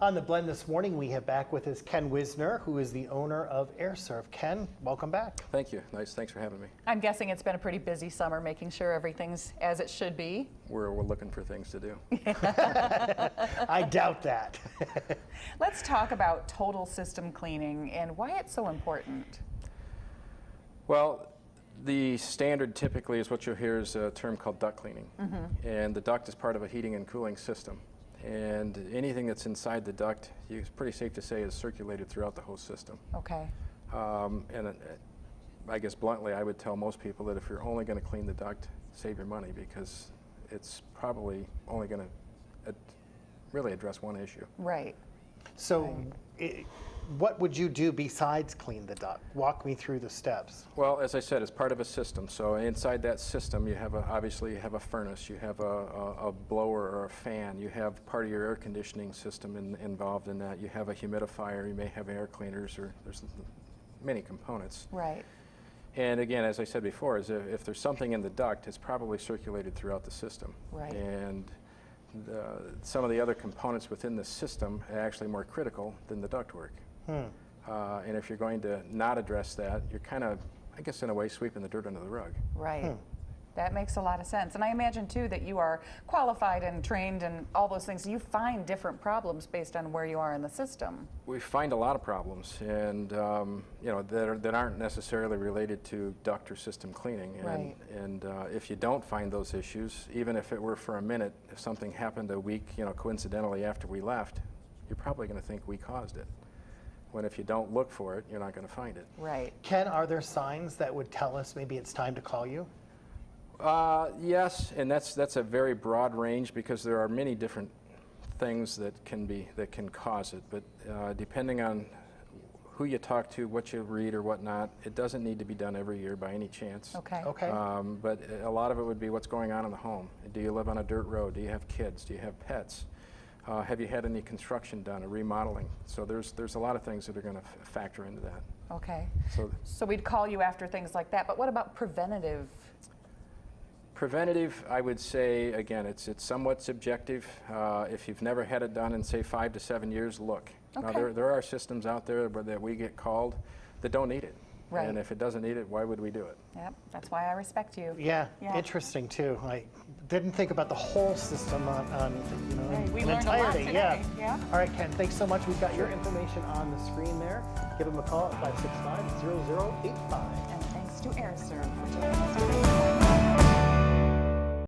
On the blend this morning, we have back with us Ken Wissner, who is the owner of AirServe. Ken, welcome back. Thank you. Thanks for having me. I'm guessing it's been a pretty busy summer, making sure everything's as it should be. We're looking for things to do. I doubt that. Let's talk about total system cleaning and why it's so important. Well, the standard typically is what you'll hear is a term called duct cleaning. And the duct is part of a heating and cooling system. And anything that's inside the duct, it's pretty safe to say, is circulated throughout the whole system. Okay. I guess bluntly, I would tell most people that if you're only going to clean the duct, save your money, because it's probably only going to really address one issue. Right. So what would you do besides clean the duct? Walk me through the steps. Well, as I said, it's part of a system. So inside that system, you have obviously you have a furnace, you have a blower or a fan, you have part of your air conditioning system involved in that. You have a humidifier, you may have air cleaners, or there's many components. Right. And again, as I said before, is if there's something in the duct, it's probably circulated throughout the system. Right. And some of the other components within the system are actually more critical than the ductwork. And if you're going to not address that, you're kind of, I guess in a way, sweeping the dirt under the rug. Right. That makes a lot of sense. And I imagine, too, that you are qualified and trained and all those things. You find different problems based on where you are in the system. We find a lot of problems, and you know, that aren't necessarily related to duct or system cleaning. And, Right. and if you don't find those issues, even if it were for a minute, if something happened a week, you know, coincidentally after we left, you're probably going to think we caused it. When if you don't look for it, you're not going to find it. Right. Ken, are there signs that would tell us maybe it's time to call you? Yes, and that's a very broad range, because there are many different things that can cause it. But depending on who you talk to, what you read or whatnot, it doesn't need to be done every year by any chance. Okay. Okay. But a lot of it would be what's going on in the home. Do you live on a dirt road? Do you have kids? Do you have pets? Have you had any construction done or remodeling? So there's a lot of things that are going to factor into that. Okay. So we'd call you after things like that. But what about preventative? Preventative, I would say, again, it's somewhat subjective. If you've never had it done in, say, 5 to 7 years, look. Okay. Now, there are systems out there that we get called that don't need it. Right. And if it doesn't need it, why would we do it? Yep. That's why I respect you. Yeah, Yeah. interesting too. I didn't think about the whole system on you know, Right, we in learned a lot entirety. today. Yeah. All right, Ken, thanks so much. We've got your information on the screen there. Give them a call at 565-0085. And thanks to AirServe for joining us today.